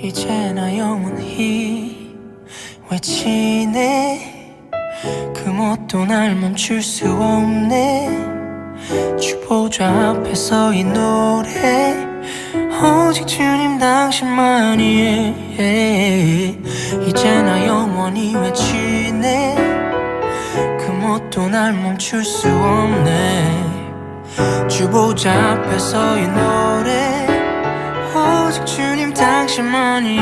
이제 나 영원히 외치네. 그 뭣도 날 멈출 수 없네. 주보좌 앞에서 이 노래 오직 주님 당신만이. 이제 나 영원히 외치네. 그 뭣도 날 멈출 수 없네. 주보좌 앞에서 이 노래 오직 주님 당신만이.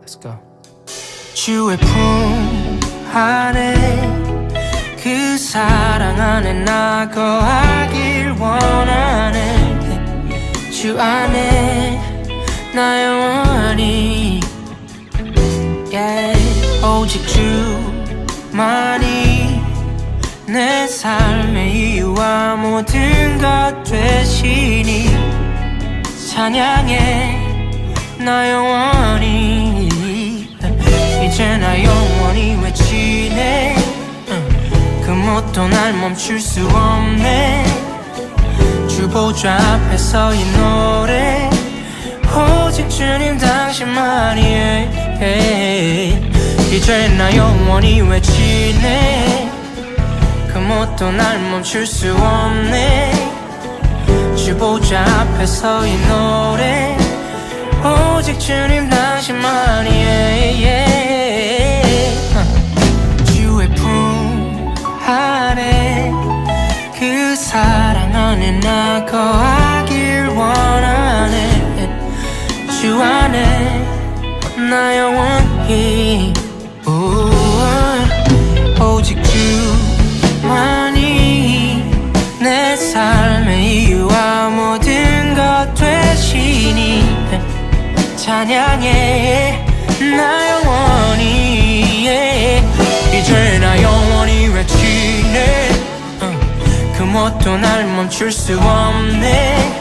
Let's go. 주의 품 안에 그 사랑 안에 나 거하길 원하네. 주 안에 나 영원히 오직 주만이 내 삶의 이유와 모든 것 되시니. 찬양해 나 영원히. 이제 나 영원히 외치네. 그 뭣도 날 멈출 수 없네. 주보좌 앞에서 이 노래 오직 주님 당신만이. 이제 나 영원히 외치네. 그 뭣도 날 멈출 수 없네. 주보좌 앞에서 이 노래 오직 주님 당신만이. 주의 품 안에 그 사랑 안에 나 거하길 원하네. 주 안에 나 영원히. 오직 주만이 내 삶의 이유와 모든 것 되시니. 찬양해 나 영원히. 이제 나 영원히 외치네. 그 뭣도 날 멈출 수 없네.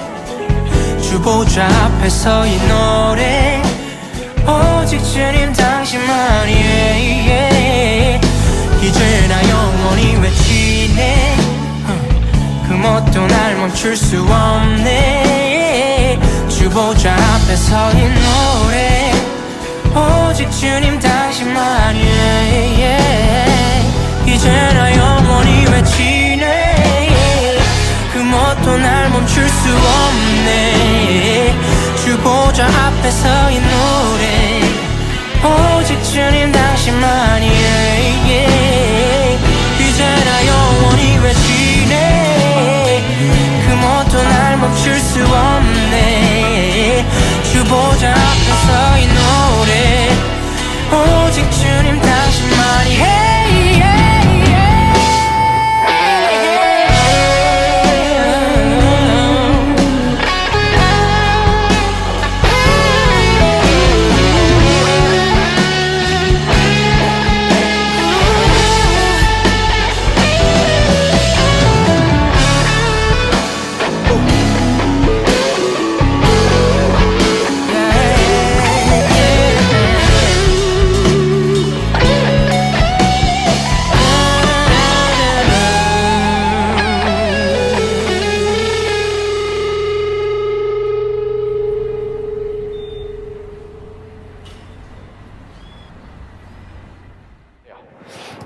주보좌 앞에서 이 노래 오직 주님 당신만이. 이제 나 영원히 외치네. 그 뭣도 날 멈출 수 없네. 주보좌 앞에서 이 노래 오직 주님 당신만이. 이제 나 영원히 외치네. 그 뭣도 날 멈출 수 없네. 주보좌 앞에서 이 노래 오직 주님 당신만이. 이제 나 영원히 외치네. 그 뭣도 날 멈출 수 없네. 주보좌 앞에서 이 노래 오직 주님 당신만이.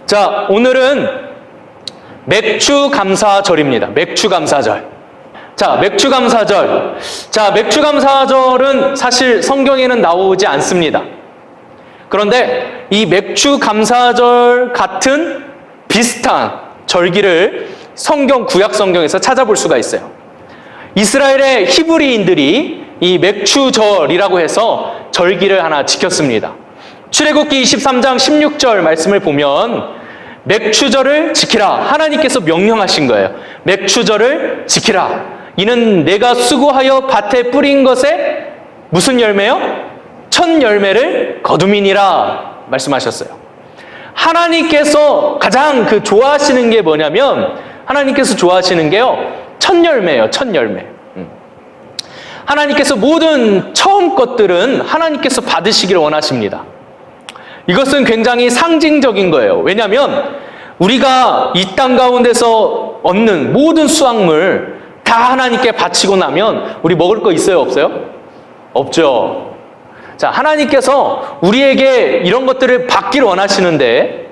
자, 오늘은 맥주감사절입니다. 맥주감사절. 자, 맥주감사절. 자, 맥주감사절은 사실 성경에는 나오지 않습니다. 그런데 이 맥주감사절 같은 비슷한 절기를 구약 성경에서 찾아볼 수가 있어요. 이스라엘의 히브리인들이 이 맥주절이라고 해서 절기를 하나 지켰습니다. 출애굽기 23장 16절 말씀을 보면 맥주절을 지키라. 하나님께서 명령하신 거예요. 맥주절을 지키라. 이는 내가 수고하여 밭에 뿌린 것에 무슨 열매요? 첫 열매를 거둠이니라 말씀하셨어요. 하나님께서 가장 좋아하시는 게 뭐냐면 하나님께서 좋아하시는 게요. 첫 열매예요. 첫 열매. 하나님께서 모든 처음 것들은 하나님께서 받으시기를 원하십니다. 이것은 굉장히 상징적인 거예요. 왜냐하면 우리가 이 땅 가운데서 얻는 모든 수확물 다 하나님께 바치고 나면 우리 먹을 거 있어요, 없어요? 없죠. 자, 하나님께서 우리에게 이런 것들을 받기를 원하시는데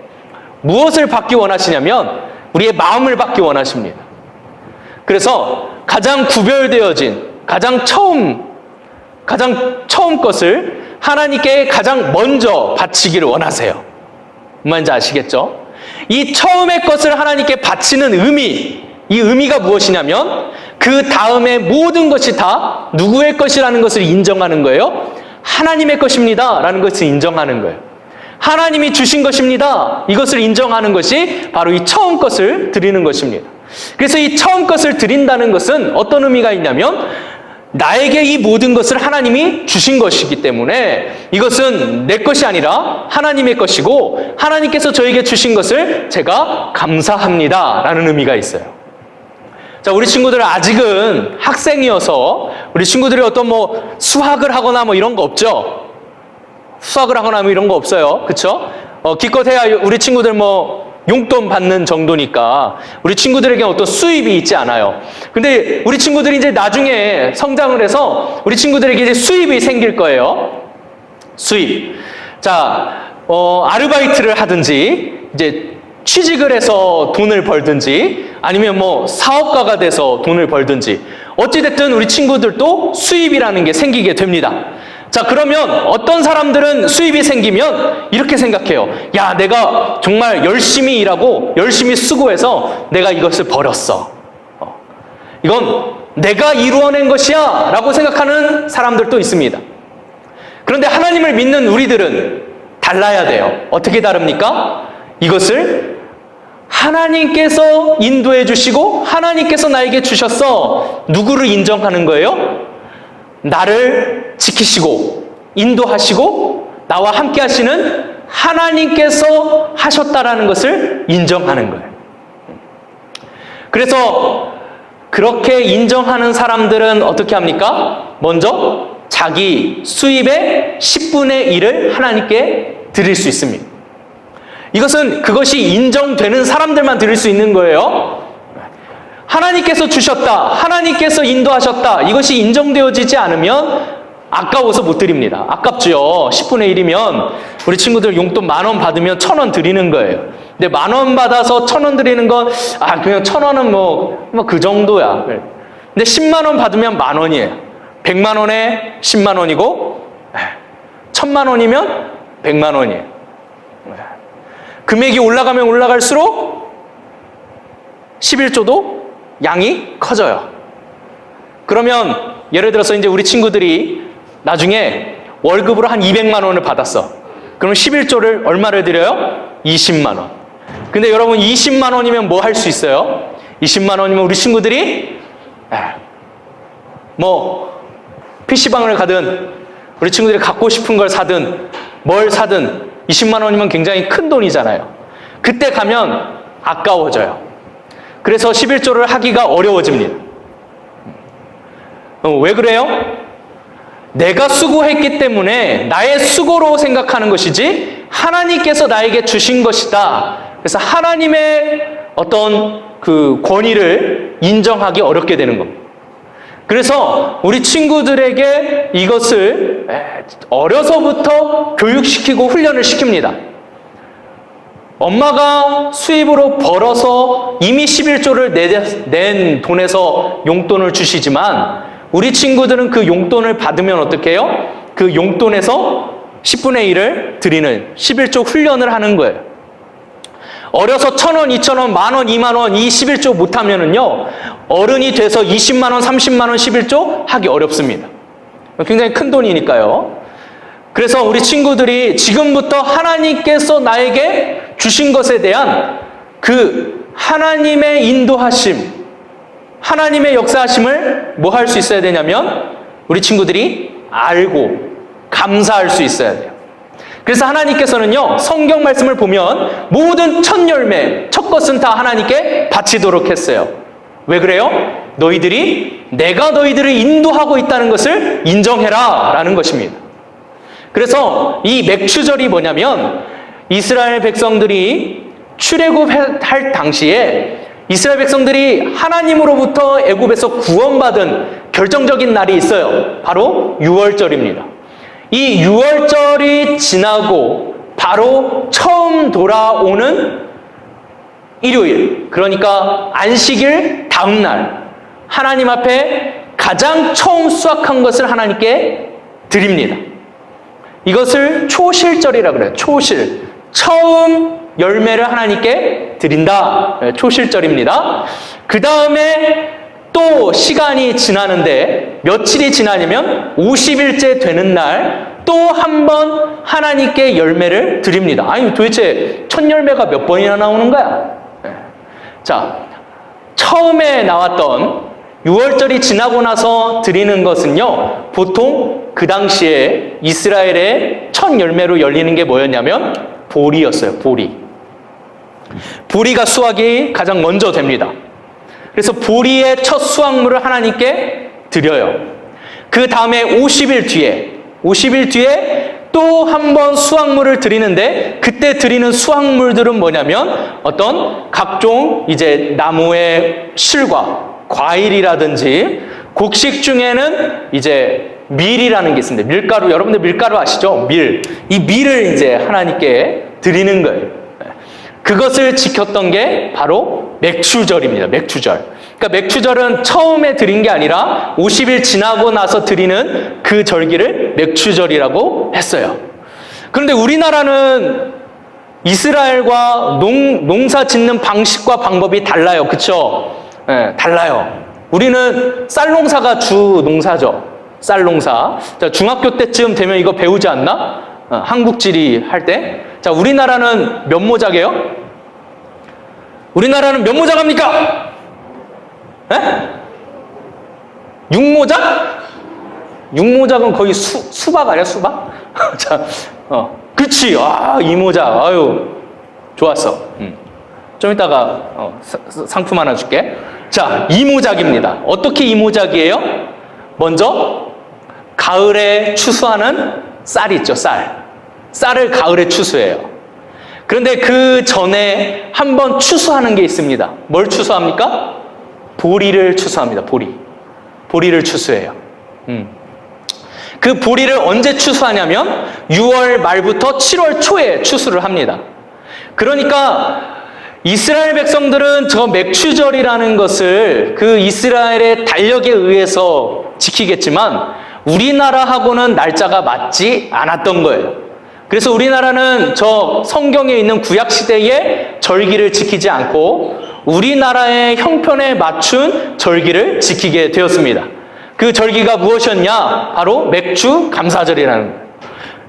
무엇을 받기 원하시냐면 우리의 마음을 받기 원하십니다. 그래서 가장 구별되어진 가장 처음 것을 하나님께 가장 먼저 바치기를 원하세요. 무슨 말인지 아시겠죠? 이 처음의 것을 하나님께 바치는 의미, 이 의미가 무엇이냐면 그 다음에 모든 것이 다 누구의 것이라는 것을 인정하는 거예요. 하나님의 것입니다 라는 것을 인정하는 거예요. 하나님이 주신 것입니다. 이것을 인정하는 것이 바로 이 처음 것을 드리는 것입니다. 그래서 이 처음 것을 드린다는 것은 어떤 의미가 있냐면 나에게 이 모든 것을 하나님이 주신 것이기 때문에 이것은 내 것이 아니라 하나님의 것이고 하나님께서 저에게 주신 것을 제가 감사합니다 라는 의미가 있어요. 자, 우리 친구들은 아직은 학생이어서 우리 친구들이 어떤 수학을 하거나 이런 거 없죠? 수학을 하거나 이런 거 없어요. 그쵸? 기껏해야 우리 친구들 용돈 받는 정도니까 우리 친구들에게 어떤 수입이 있지 않아요. 근데 우리 친구들이 이제 나중에 성장을 해서 우리 친구들에게 이제 수입이 생길 거예요. 수입. 자, 아르바이트를 하든지 이제 취직을 해서 돈을 벌든지 아니면 사업가가 돼서 돈을 벌든지 어찌됐든 우리 친구들도 수입이라는 게 생기게 됩니다. 자, 그러면 어떤 사람들은 수입이 생기면 이렇게 생각해요. 야, 내가 정말 열심히 일하고 열심히 수고해서 내가 이것을 벌었어. 이건 내가 이루어낸 것이야 라고 생각하는 사람들도 있습니다. 그런데 하나님을 믿는 우리들은 달라야 돼요. 어떻게 다릅니까? 이것을 하나님께서 인도해 주시고 하나님께서 나에게 주셨어. 누구를 인정하는 거예요? 나를 지키시고 인도하시고 나와 함께 하시는 하나님께서 하셨다라는 것을 인정하는 거예요. 그래서 그렇게 인정하는 사람들은 어떻게 합니까? 먼저 자기 수입의 10분의 1을 하나님께 드릴 수 있습니다. 그것이 인정되는 사람들만 드릴 수 있는 거예요. 하나님께서 주셨다, 하나님께서 인도하셨다, 이것이 인정되어지지 않으면 아까워서 못 드립니다. 아깝죠. 10분의 1이면 우리 친구들 용돈 10,000원 받으면 1,000원 드리는 거예요. 근데 10,000원 받아서 1,000원 드리는 건 그냥 1,000원은 그 정도야. 근데 10만 원 받으면 10,000원이에요. 100만 원에 10만 원이고 1,000만 원이면 100만 원이에요. 금액이 올라가면 올라갈수록 11조도 양이 커져요. 그러면 예를 들어서 이제 우리 친구들이 나중에 월급으로 한 200만 원을 받았어. 그럼 11조를 얼마를 드려요? 20만 원. 근데 여러분 20만 원이면 뭐 할 수 있어요? 20만 원이면 우리 친구들이 PC방을 가든 우리 친구들이 갖고 싶은 걸 사든 뭘 사든 20만 원이면 굉장히 큰 돈이잖아요. 그때 가면 아까워져요. 그래서 11조를 하기가 어려워집니다. 왜 그래요? 내가 수고했기 때문에 나의 수고로 생각하는 것이지 하나님께서 나에게 주신 것이다. 그래서 하나님의 어떤 그 권위를 인정하기 어렵게 되는 겁니다. 그래서 우리 친구들에게 이것을 어려서부터 교육시키고 훈련을 시킵니다. 엄마가 수입으로 벌어서 이미 11조를 낸 돈에서 용돈을 주시지만 우리 친구들은 그 용돈을 받으면 어떻게 해요? 그 용돈에서 10분의 1을 드리는 11조 훈련을 하는 거예요. 어려서 1,000원, 2,000원, 10,000원, 20,000원 이 11조 못하면은요 어른이 돼서 20만 원, 30만 원 11조 하기 어렵습니다. 굉장히 큰 돈이니까요. 그래서 우리 친구들이 지금부터 하나님께서 나에게 주신 것에 대한 그 하나님의 인도하심, 하나님의 역사하심을 뭐 할 수 있어야 되냐면 우리 친구들이 알고 감사할 수 있어야 돼요. 그래서 하나님께서는요 성경 말씀을 보면 모든 첫 열매, 첫 것은 다 하나님께 바치도록 했어요. 왜 그래요? 내가 너희들을 인도하고 있다는 것을 인정해라 라는 것입니다. 그래서 이 맥추절이 뭐냐면 이스라엘 백성들이 출애굽할 당시에 이스라엘 백성들이 하나님으로부터 애굽에서 구원받은 결정적인 날이 있어요. 바로 유월절입니다. 이 유월절이 지나고 바로 처음 돌아오는 일요일, 그러니까 안식일 다음 날 하나님 앞에 가장 처음 수확한 것을 하나님께 드립니다. 이것을 초실절이라고 그래요. 초실. 처음 열매를 하나님께 드린다. 초실절입니다. 그 다음에 또 시간이 지나는데 며칠이 지나냐면 50일째 되는 날 또 한 번 하나님께 열매를 드립니다. 아니 도대체 첫 열매가 몇 번이나 나오는 거야? 자, 처음에 나왔던 6월절이 지나고 나서 드리는 것은요, 보통 그 당시에 이스라엘의 첫 열매로 열리는 게 뭐였냐면 보리였어요. 보리. 보리가 수확이 가장 먼저 됩니다. 그래서 보리의 첫 수확물을 하나님께 드려요. 그 다음에 50일 뒤에 또 한 번 수확물을 드리는데, 그때 드리는 수확물들은 뭐냐면 어떤 각종 이제 나무의 실과 과일이라든지, 곡식 중에는 이제 밀이라는 게 있습니다. 밀가루, 여러분들 밀가루 아시죠? 밀. 이 밀을 이제 하나님께 드리는 거예요. 그것을 지켰던 게 바로 맥추절입니다. 맥추절. 그러니까 맥추절은 처음에 드린 게 아니라 50일 지나고 나서 드리는 그 절기를 맥추절이라고 했어요. 그런데 우리나라는 이스라엘과 농사 짓는 방식과 방법이 달라요. 그쵸? 네, 달라요. 우리는 쌀 농사가 주 농사죠. 쌀 농사. 자, 중학교 때쯤 되면 이거 배우지 않나? 한국지리 할 때. 자, 우리나라는 몇 모작이에요? 우리나라는 몇 모작합니까? 에? 6모작? 6모작은 거의 수박 아니야, 수박? 자, 그렇지. 아, 2모작. 아유, 좋았어. 좀 이따가 상품 하나 줄게. 자, 2모작입니다. 어떻게 2모작이에요? 먼저 가을에 추수하는 쌀 있죠, 쌀. 쌀을 가을에 추수해요. 그런데 그 전에 한번 추수하는 게 있습니다. 뭘 추수합니까? 보리를 추수합니다. 보리를 추수해요. 그 보리를 언제 추수하냐면 6월 말부터 7월 초에 추수를 합니다. 그러니까 이스라엘 백성들은 저 맥추절이라는 것을 그 이스라엘의 달력에 의해서 지키겠지만 우리나라하고는 날짜가 맞지 않았던 거예요. 그래서 우리나라는 저 성경에 있는 구약시대의 절기를 지키지 않고 우리나라의 형편에 맞춘 절기를 지키게 되었습니다. 그 절기가 무엇이었냐? 바로 맥추 감사절이라는 거예요.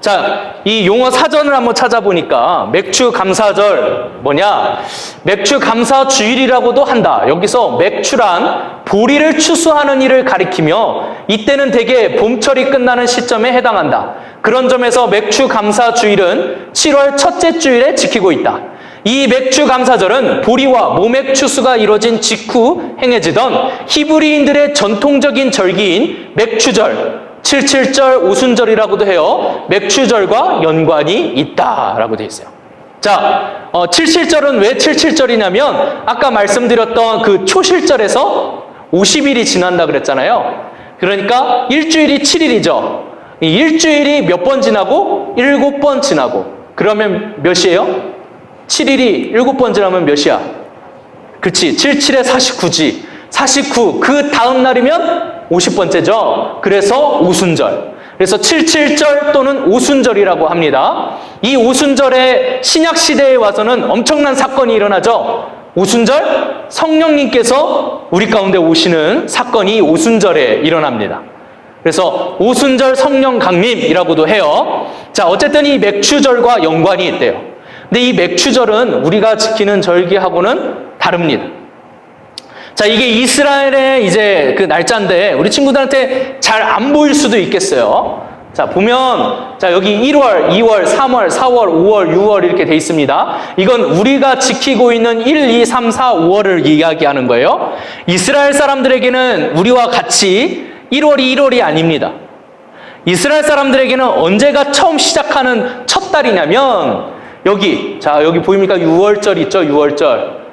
자, 이 용어 사전을 한번 찾아보니까 맥추 감사절 뭐냐? 맥추 감사 주일이라고도 한다. 여기서 맥추란 보리를 추수하는 일을 가리키며 이때는 대개 봄철이 끝나는 시점에 해당한다. 그런 점에서 맥추 감사 주일은 7월 첫째 주일에 지키고 있다. 이 맥추 감사절은 보리와 모맥 추수가 이루어진 직후 행해지던 히브리인들의 전통적인 절기인 맥추절, 77절 오순절이라고도 해요. 맥추절과 연관이 있다라고 되어 있어요. 자, 77절은 왜 77절이냐면 아까 말씀드렸던 그 초실절에서 50일이 지난다 그랬잖아요. 그러니까 일주일이 7일이죠. 이 일주일이 몇 번 지나고? 7번 지나고. 그러면 몇이에요? 7일이 7번 지나면 몇이야? 그렇지. 77에 49지. 49. 그 다음 날이면 50번째죠. 그래서 오순절. 그래서 77절 또는 오순절이라고 합니다. 이 오순절에 신약시대에 와서는 엄청난 사건이 일어나죠. 오순절, 성령님께서 우리 가운데 오시는 사건이 오순절에 일어납니다. 그래서 오순절 성령 강림이라고도 해요. 자, 어쨌든 이 맥추절과 연관이 있대요. 근데 이 맥추절은 우리가 지키는 절기하고는 다릅니다. 자, 이게 이스라엘의 이제 그 날짜인데 우리 친구들한테 잘 안 보일 수도 있겠어요. 자, 보면 자, 여기 1월, 2월, 3월, 4월, 5월, 6월 이렇게 돼 있습니다. 이건 우리가 지키고 있는 1, 2, 3, 4, 5월을 이야기하는 거예요. 이스라엘 사람들에게는 우리와 같이 1월이 아닙니다. 이스라엘 사람들에게는 언제가 처음 시작하는 첫 달이냐면 여기, 자, 여기 보입니까? 6월절 있죠? 6월절.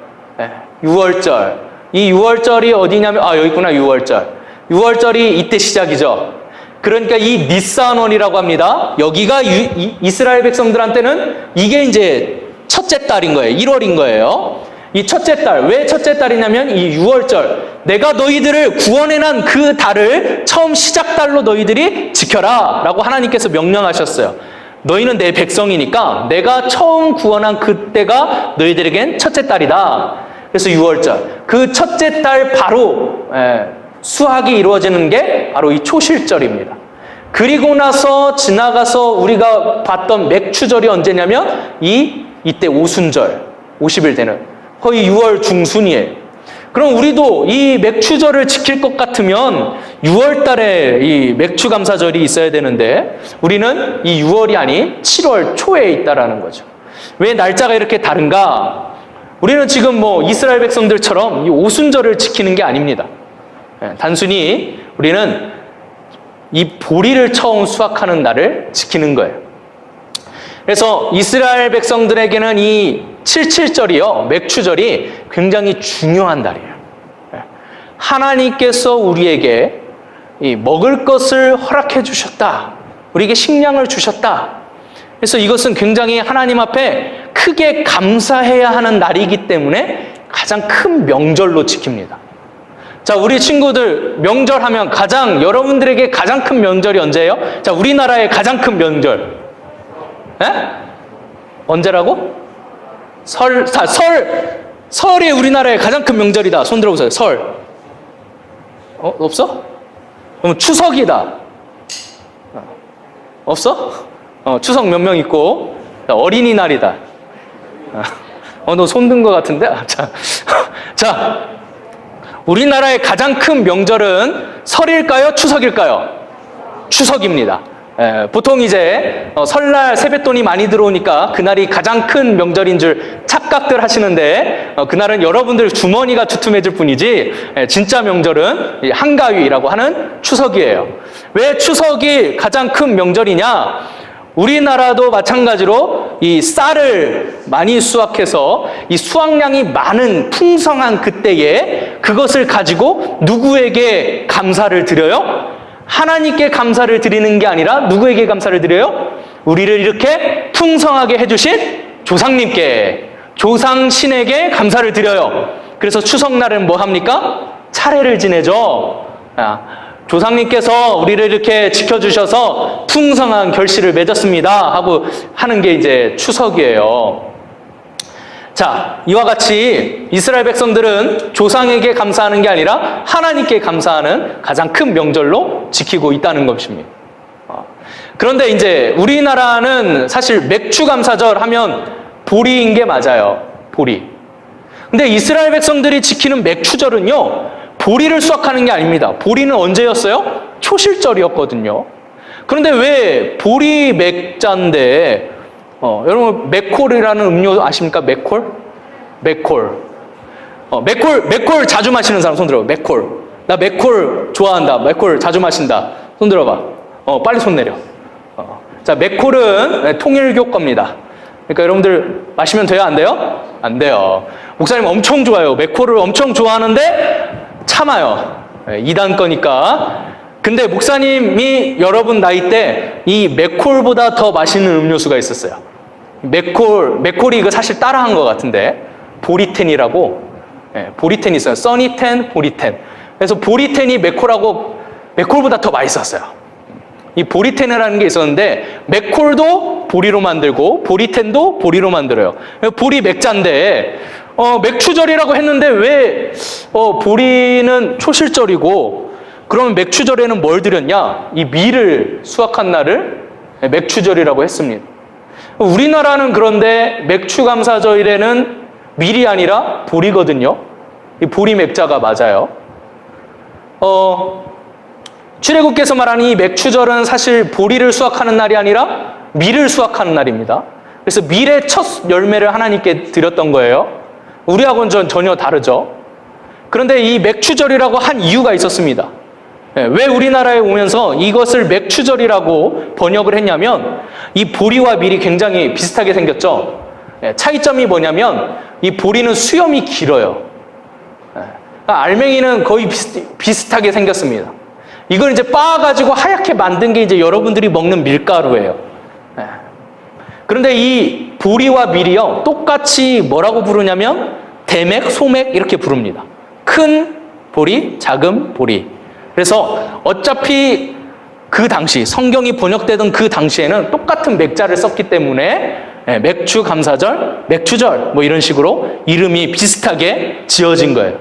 6월절. 이 6월절이 어디냐면, 여기 있구나, 6월절. 6월절이 이때 시작이죠. 그러니까 이 니산월이라고 합니다. 여기가 이스라엘 백성들한테는 이게 이제 첫째 달인 거예요. 1월인 거예요. 이 첫째 달, 왜 첫째 달이냐면 이 6월절, 내가 너희들을 구원해난 그 달을 처음 시작달로 너희들이 지켜라 라고 하나님께서 명령하셨어요. 너희는 내 백성이니까 내가 처음 구원한 그때가 너희들에겐 첫째 달이다. 그래서 6월절, 그 첫째 달 바로 수확이 이루어지는 게 바로 이 초실절입니다. 그리고 나서 지나가서 우리가 봤던 맥추절이 언제냐면 이때 오순절, 50일 되는 거의 6월 중순이에요. 그럼 우리도 이 맥추절을 지킬 것 같으면 6월 달에 이 맥추감사절이 있어야 되는데 우리는 이 6월이 아닌 7월 초에 있다라는 거죠. 왜 날짜가 이렇게 다른가? 우리는 지금 뭐 이스라엘 백성들처럼 이 오순절을 지키는 게 아닙니다. 단순히 우리는 이 보리를 처음 수확하는 날을 지키는 거예요. 그래서 이스라엘 백성들에게는 이 77절이요, 맥추절이 굉장히 중요한 달이에요. 하나님께서 우리에게 이 먹을 것을 허락해 주셨다. 우리에게 식량을 주셨다. 그래서 이것은 굉장히 하나님 앞에 크게 감사해야 하는 날이기 때문에 가장 큰 명절로 지킵니다. 자, 우리 친구들 명절 하면 여러분들에게 가장 큰 명절이 언제예요? 자, 우리나라의 가장 큰 명절. 언제라고? 설이 우리나라의 가장 큰 명절이다. 손 들어보세요. 설. 없어? 그럼 추석이다. 없어? 추석 몇 명 있고. 어린이날이다. 너 손 든 것 같은데? 자, 우리나라의 가장 큰 명절은 설일까요? 추석일까요? 추석입니다. 보통 이제 설날 세뱃돈이 많이 들어오니까 그날이 가장 큰 명절인 줄 착각들 하시는데 그날은 여러분들 주머니가 두툼해질 뿐이지 진짜 명절은 한가위라고 하는 추석이에요. 왜 추석이 가장 큰 명절이냐? 우리나라도 마찬가지로 이 쌀을 많이 수확해서 이 수확량이 많은 풍성한 그때에 그것을 가지고 누구에게 감사를 드려요? 하나님께 감사를 드리는 게 아니라 누구에게 감사를 드려요? 우리를 이렇게 풍성하게 해주신 조상님께, 조상신에게 감사를 드려요. 그래서 추석날은 뭐 합니까? 차례를 지내죠. 조상님께서 우리를 이렇게 지켜주셔서 풍성한 결실을 맺었습니다 하고 하는 게 이제 추석이에요. 자, 이와 같이 이스라엘 백성들은 조상에게 감사하는 게 아니라 하나님께 감사하는 가장 큰 명절로 지키고 있다는 것입니다. 그런데 이제 우리나라는 사실 맥추감사절 하면 보리인 게 맞아요. 보리. 근데 이스라엘 백성들이 지키는 맥추절은요, 보리를 수확하는 게 아닙니다. 보리는 언제였어요? 초실절이었거든요. 그런데 왜 보리 맥자인데 여러분 맥콜이라는 음료 아십니까? 맥콜? 맥콜 자주 마시는 사람 손 들어봐. 맥콜. 나 맥콜 좋아한다. 맥콜 자주 마신다. 손 들어봐. 빨리 손 내려. 자, 맥콜은 통일교 겁니다. 그러니까 여러분들 마시면 돼요? 안 돼요? 안 돼요. 목사님 엄청 좋아요. 맥콜을 엄청 좋아하는데 참아요. 2단 거니까. 근데 목사님이 여러분 나이 때 이 맥콜보다 더 맛있는 음료수가 있었어요. 맥콜이 이거 사실 따라한 것 같은데 보리텐이라고, 보리텐이 있어요. 써니텐, 보리텐. 그래서 보리텐이 맥콜보다 더 맛있었어요. 이 보리텐이라는 게 있었는데 맥콜도 보리로 만들고 보리텐도 보리로 만들어요. 보리 맥자인데 맥추절이라고 했는데 왜 보리는 초실절이고 그러면 맥추절에는 뭘 드렸냐? 이 밀을 수확한 날을 맥추절이라고 했습니다. 우리나라는 그런데 맥추감사절에는 밀이 아니라 보리거든요. 이 보리 맥자가 맞아요. 출애굽께서 말하는 이 맥추절은 사실 보리를 수확하는 날이 아니라 밀을 수확하는 날입니다. 그래서 밀의 첫 열매를 하나님께 드렸던 거예요. 우리하고는 전혀 다르죠. 그런데 이 맥추절이라고 한 이유가 있었습니다. 왜 우리나라에 오면서 이것을 맥추절이라고 번역을 했냐면 이 보리와 밀이 굉장히 비슷하게 생겼죠. 차이점이 뭐냐면 이 보리는 수염이 길어요. 알맹이는 거의 비슷하게 생겼습니다. 이걸 이제 빻아가지고 하얗게 만든 게 이제 여러분들이 먹는 밀가루예요. 그런데 이 보리와 밀이요, 똑같이 뭐라고 부르냐면 대맥, 소맥 이렇게 부릅니다. 큰 보리, 작은 보리. 그래서 어차피 그 당시 성경이 번역되던 그 당시에는 똑같은 맥자를 썼기 때문에 맥주 감사절, 맥추절 뭐 이런 식으로 이름이 비슷하게 지어진 거예요.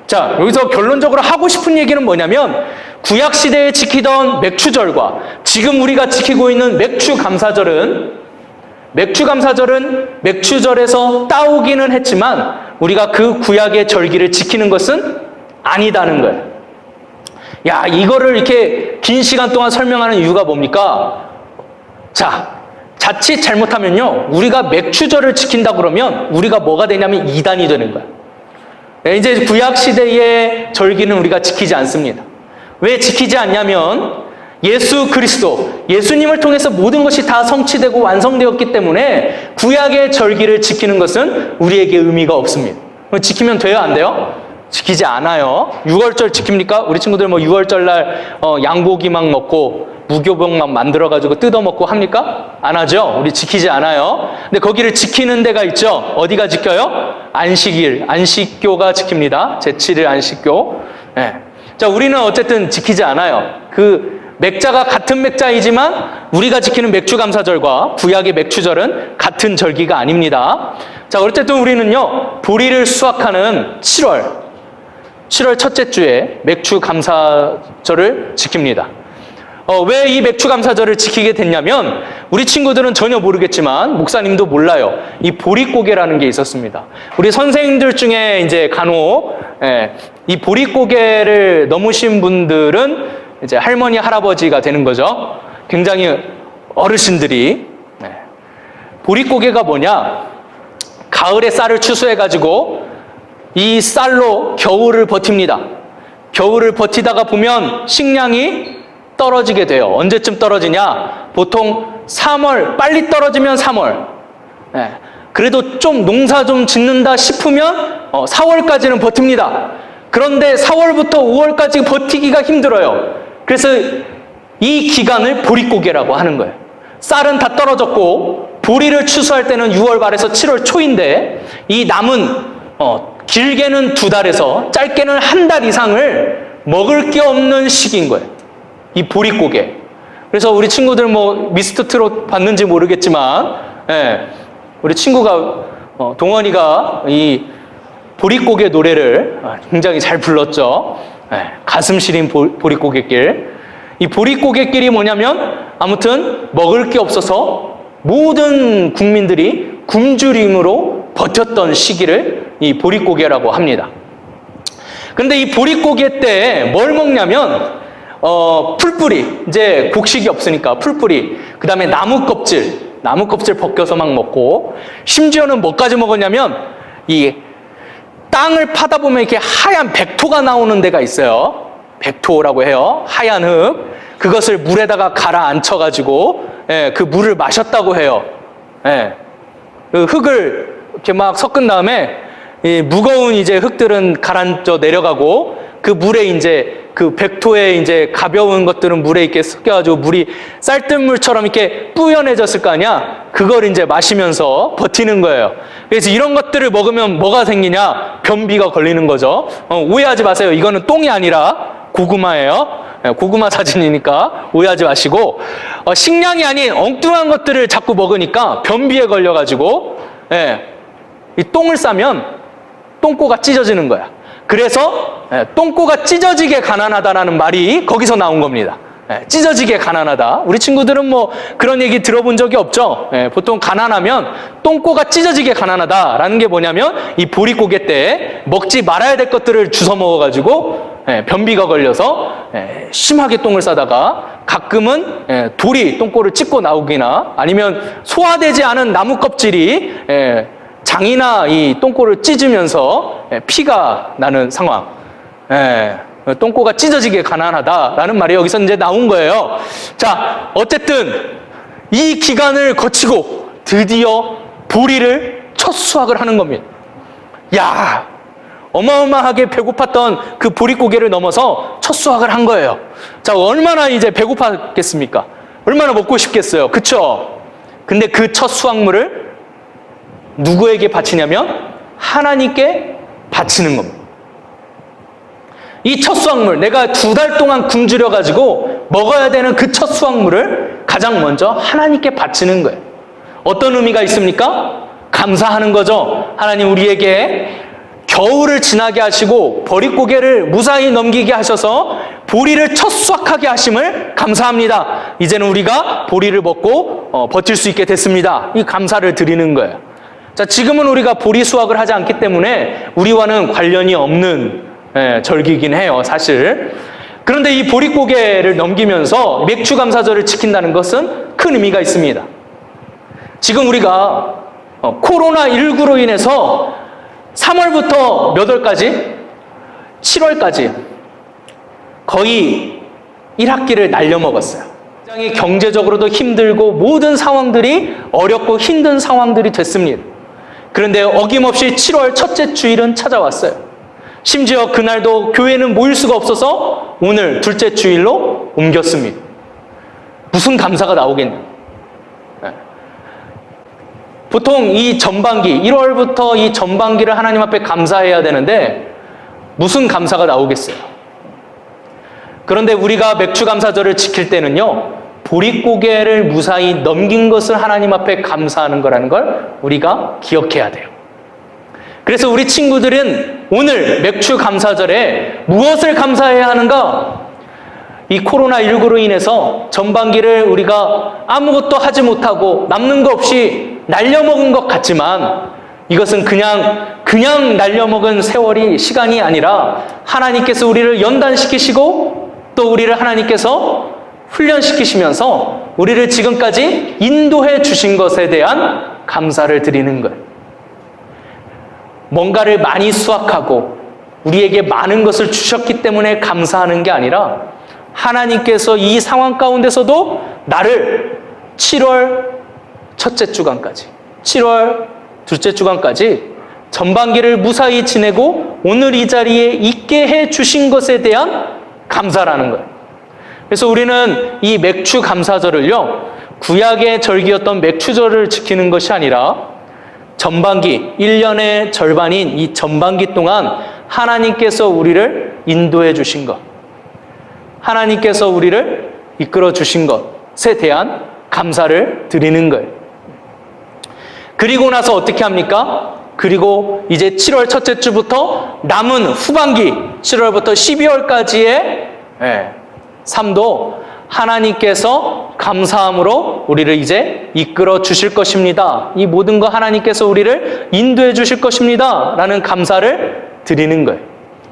자, 여기서 결론적으로 하고 싶은 얘기는 뭐냐면 구약 시대에 지키던 맥추절과 지금 우리가 지키고 있는 맥주 감사절은 맥추절에서 따오기는 했지만 우리가 그 구약의 절기를 지키는 것은 아니다는 거예요. 야, 이거를 이렇게 긴 시간 동안 설명하는 이유가 뭡니까? 자, 자칫 잘못하면요, 우리가 맥추절을 지킨다 그러면 우리가 뭐가 되냐면 이단이 되는 거예요. 이제 구약 시대의 절기는 우리가 지키지 않습니다. 왜 지키지 않냐면 예수 그리스도, 예수님을 통해서 모든 것이 다 성취되고 완성되었기 때문에 구약의 절기를 지키는 것은 우리에게 의미가 없습니다. 지키면 돼요, 안 돼요? 지키지 않아요. 6월절 지킵니까? 우리 친구들 뭐 6월절 날 양고기 막 먹고 무교병 막 만들어가지고 뜯어먹고 합니까? 안 하죠? 우리 지키지 않아요. 근데 거기를 지키는 데가 있죠. 어디가 지켜요? 안식일, 안식교가 지킵니다. 제7일 안식교. 네. 자, 우리는 어쨌든 지키지 않아요. 그 맥자가 같은 맥자이지만 우리가 지키는 맥주감사절과 구약의 맥추절은 같은 절기가 아닙니다. 자, 어쨌든 우리는요, 보리를 수확하는 7월 첫째 주에 맥추감사절을 지킵니다. 왜 이 맥추감사절을 지키게 됐냐면 우리 친구들은 전혀 모르겠지만 목사님도 몰라요. 이 보릿고개라는 게 있었습니다. 우리 선생님들 중에 이제 간혹 이 보릿고개를 넘으신 분들은 이제 할머니, 할아버지가 되는 거죠. 굉장히 어르신들이. 보릿고개가 뭐냐? 가을에 쌀을 추수해가지고 이 쌀로 겨울을 버팁니다. 겨울을 버티다가 보면 식량이 떨어지게 돼요. 언제쯤 떨어지냐? 보통 3월, 빨리 떨어지면 3월. 그래도 좀 농사 좀 짓는다 싶으면 4월까지는 버팁니다. 그런데 4월부터 5월까지 버티기가 힘들어요. 그래서 이 기간을 보릿고개라고 하는 거예요. 쌀은 다 떨어졌고 보리를 추수할 때는 6월 말에서 7월 초인데 이 남은 길게는 2달에서 짧게는 1달 이상을 먹을 게 없는 시기인 거예요. 이 보릿고개. 그래서 우리 친구들 뭐 미스터 트롯 봤는지 모르겠지만 우리 친구가 동원이가 이 보릿고개 노래를 굉장히 잘 불렀죠. 가슴 시린 보릿고개길. 이 보릿고개길이 뭐냐면 아무튼 먹을 게 없어서 모든 국민들이 굶주림으로 버텼던 시기를 이 보릿고개라고 합니다. 그런데 이 보릿고개 때 뭘 먹냐면 풀뿌리, 이제 곡식이 없으니까 풀뿌리, 그 다음에 나무 껍질 벗겨서 막 먹고, 심지어는 뭐까지 먹었냐면 이 땅을 파다 보면 이렇게 하얀 백토가 나오는 데가 있어요. 백토라고 해요. 하얀 흙. 그것을 물에다가 가라앉혀가지고 그 물을 마셨다고 해요. 그 흙을 이렇게 막 섞은 다음에 이 무거운 이제 흙들은 가라앉아 내려가고 그 물에 이제 그 백토에 이제 가벼운 것들은 물에 이렇게 섞여가지고 물이 쌀뜨물처럼 이렇게 뿌연해졌을 거 아니야? 그걸 이제 마시면서 버티는 거예요. 그래서 이런 것들을 먹으면 뭐가 생기냐? 변비가 걸리는 거죠. 오해하지 마세요. 이거는 똥이 아니라 고구마예요. 고구마 사진이니까 오해하지 마시고 식량이 아닌 엉뚱한 것들을 자꾸 먹으니까 변비에 걸려가지고 이 똥을 싸면 똥꼬가 찢어지는 거야. 그래서 똥꼬가 찢어지게 가난하다라는 말이 거기서 나온 겁니다. 찢어지게 가난하다. 우리 친구들은 뭐 그런 얘기 들어본 적이 없죠. 보통 가난하면 똥꼬가 찢어지게 가난하다라는 게 뭐냐면 이 보릿고개 때 먹지 말아야 될 것들을 주워 먹어가지고 변비가 걸려서 심하게 똥을 싸다가 가끔은 돌이 똥꼬를 찢고 나오기나 아니면 소화되지 않은 나무 껍질이 장이나 이 똥꼬를 찢으면서 피가 나는 상황. 똥꼬가 찢어지게 가난하다라는 말이 여기서 이제 나온 거예요. 자, 어쨌든 이 기간을 거치고 드디어 보리를 첫 수확을 하는 겁니다. 야, 어마어마하게 배고팠던 그 보릿고개를 넘어서 첫 수확을 한 거예요. 자, 얼마나 이제 배고팠겠습니까? 얼마나 먹고 싶겠어요. 그쵸? 근데 그 첫 수확물을 누구에게 바치냐면 하나님께 바치는 겁니다. 이 첫 수확물, 내가 2달 동안 굶주려가지고 먹어야 되는 그 첫 수확물을 가장 먼저 하나님께 바치는 거예요. 어떤 의미가 있습니까? 감사하는 거죠. 하나님 우리에게 겨울을 지나게 하시고 보릿고개를 무사히 넘기게 하셔서 보리를 첫 수확하게 하심을 감사합니다. 이제는 우리가 보리를 먹고 버틸 수 있게 됐습니다. 이 감사를 드리는 거예요. 자, 지금은 우리가 보리 수확을 하지 않기 때문에 우리와는 관련이 없는 절기이긴 해요, 사실. 그런데 이 보릿고개를 넘기면서 맥주 감사절을 지킨다는 것은 큰 의미가 있습니다. 지금 우리가 코로나19로 인해서 3월부터 몇 월까지? 7월까지 거의 1학기를 날려먹었어요. 굉장히 경제적으로도 힘들고 모든 상황들이 어렵고 힘든 상황들이 됐습니다. 그런데 어김없이 7월 첫째 주일은 찾아왔어요. 심지어 그날도 교회는 모일 수가 없어서 오늘 둘째 주일로 옮겼습니다. 무슨 감사가 나오겠냐? 보통 이 전반기, 1월부터 이 전반기를 하나님 앞에 감사해야 되는데 무슨 감사가 나오겠어요? 그런데 우리가 맥주 감사절을 지킬 때는요, 보릿고개를 무사히 넘긴 것을 하나님 앞에 감사하는 거라는 걸 우리가 기억해야 돼요. 그래서 우리 친구들은 오늘 맥주 감사절에 무엇을 감사해야 하는가? 이 코로나19로 인해서 전반기를 우리가 아무것도 하지 못하고 남는 거 없이 날려먹은 것 같지만 이것은 그냥 날려먹은 세월이 시간이 아니라 하나님께서 우리를 연단시키시고 또 우리를 하나님께서 훈련시키시면서 우리를 지금까지 인도해 주신 것에 대한 감사를 드리는 거예요. 뭔가를 많이 수확하고 우리에게 많은 것을 주셨기 때문에 감사하는 게 아니라 하나님께서 이 상황 가운데서도 나를 7월 첫째 주간까지, 7월 둘째 주간까지 전반기를 무사히 지내고 오늘 이 자리에 있게 해 주신 것에 대한 감사라는 거예요. 그래서 우리는 이 맥주 감사절을요, 구약의 절기였던 맥주절을 지키는 것이 아니라 전반기, 1년의 절반인 이 전반기 동안 하나님께서 우리를 인도해 주신 것, 하나님께서 우리를 이끌어 주신 것에 대한 감사를 드리는 거예요. 그리고 나서 어떻게 합니까? 그리고 이제 7월 첫째 주부터 남은 후반기 7월부터 12월까지의 삶도 하나님께서 감사함으로 우리를 이제 이끌어 주실 것입니다. 이 모든 거 하나님께서 우리를 인도해 주실 것입니다. 라는 감사를 드리는 거예요.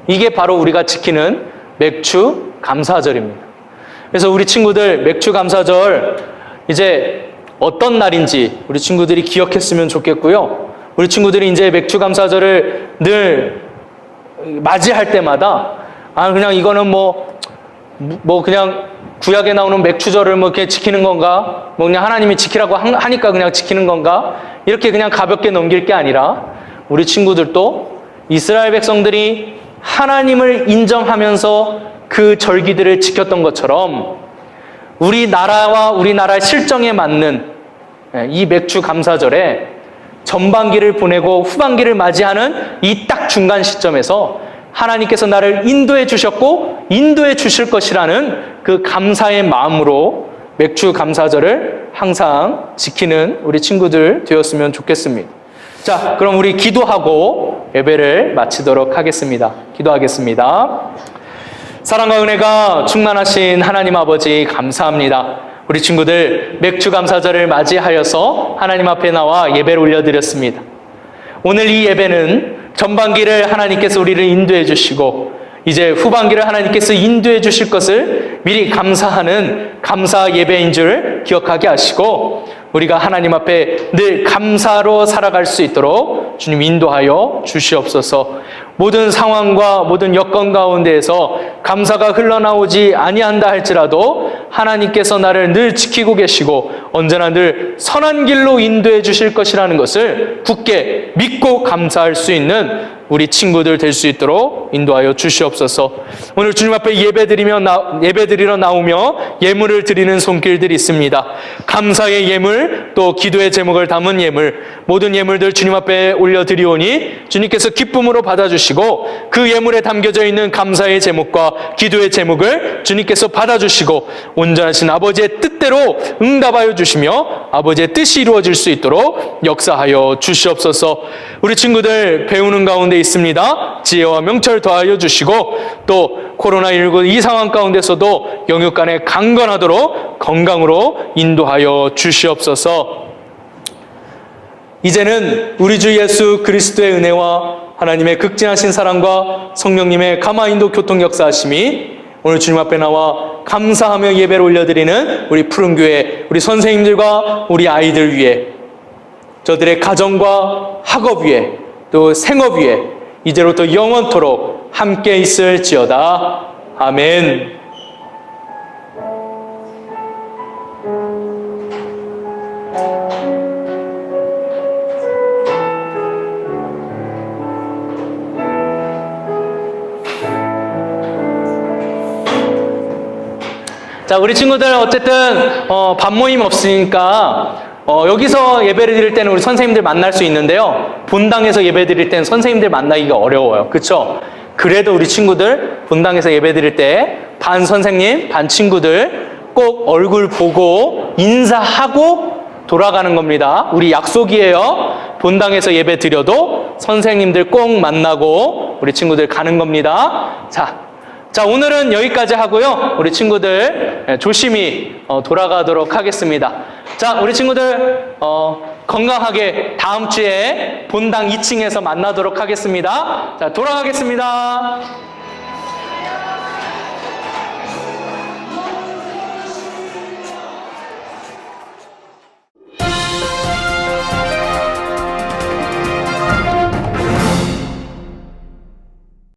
이게 바로 우리가 지키는 맥주 감사절입니다. 그래서 우리 친구들 맥주 감사절 이제 어떤 날인지 우리 친구들이 기억했으면 좋겠고요. 우리 친구들이 이제 맥주 감사절을 늘 맞이할 때마다 그냥 이거는 뭐 그냥 구약에 나오는 맥주절을 뭐 이렇게 지키는 건가? 뭐 그냥 하나님이 지키라고 하니까 그냥 지키는 건가? 이렇게 그냥 가볍게 넘길 게 아니라 우리 친구들도 이스라엘 백성들이 하나님을 인정하면서 그 절기들을 지켰던 것처럼 우리나라와 우리나라의 실정에 맞는 이 맥주 감사절에 전반기를 보내고 후반기를 맞이하는 이 딱 중간 시점에서 하나님께서 나를 인도해 주셨고 인도해 주실 것이라는 그 감사의 마음으로 맥주 감사절을 항상 지키는 우리 친구들 되었으면 좋겠습니다. 자, 그럼 우리 기도하고 예배를 마치도록 하겠습니다. 기도하겠습니다. 사랑과 은혜가 충만하신 하나님 아버지 감사합니다. 우리 친구들 맥주 감사절을 맞이하여서 하나님 앞에 나와 예배를 올려드렸습니다. 오늘 이 예배는 전반기를 하나님께서 우리를 인도해 주시고 이제 후반기를 하나님께서 인도해 주실 것을 미리 감사하는 감사 예배인 줄 기억하게 하시고 우리가 하나님 앞에 늘 감사로 살아갈 수 있도록 주님 인도하여 주시옵소서. 모든 상황과 모든 여건 가운데에서 감사가 흘러나오지 아니한다 할지라도 하나님께서 나를 늘 지키고 계시고 언제나 늘 선한 길로 인도해 주실 것이라는 것을 굳게 믿고 감사할 수 있는 우리 친구들 될 수 있도록 인도하여 주시옵소서. 오늘 주님 앞에 예배드리러 나오며 예물을 드리는 손길들이 있습니다. 감사의 예물, 또 기도의 제목을 담은 예물, 모든 예물들 주님 앞에 올려드리오니 주님께서 기쁨으로 받아주시고 그 예물에 담겨져 있는 감사의 제목과 기도의 제목을 주님께서 받아주시고 온전하신 아버지의 뜻대로 응답하여 주시며 아버지의 뜻이 이루어질 수 있도록 역사하여 주시옵소서. 우리 친구들 배우는 가운데 있습니다. 지혜와 명철 더하여 주시고 또 코로나19 이 상황 가운데서도 영육 간에 강건하도록 건강으로 인도하여 주시옵소서. 이제는 우리 주 예수 그리스도의 은혜와 하나님의 극진하신 사랑과 성령님의 감화 인도 교통 역사하심이 오늘 주님 앞에 나와 감사하며 예배를 올려드리는 우리 푸른교회 우리 선생님들과 우리 아이들 위해, 저들의 가정과 학업 위에, 또 생업 위에 이제로부터 영원토록 함께 있을지어다. 아멘. 자, 우리 친구들 어쨌든 밥 모임 없으니까 여기서 예배를 드릴 때는 우리 선생님들 만날 수 있는데요. 본당에서 예배 드릴 때는 선생님들 만나기가 어려워요. 그렇죠? 그래도 우리 친구들 본당에서 예배 드릴 때 반 선생님, 반 친구들 꼭 얼굴 보고 인사하고 돌아가는 겁니다. 우리 약속이에요. 본당에서 예배 드려도 선생님들 꼭 만나고 우리 친구들 가는 겁니다. 자, 오늘은 여기까지 하고요. 우리 친구들 조심히 돌아가도록 하겠습니다. 자, 우리 친구들 건강하게 다음 주에 본당 2층에서 만나도록 하겠습니다. 자, 돌아가겠습니다.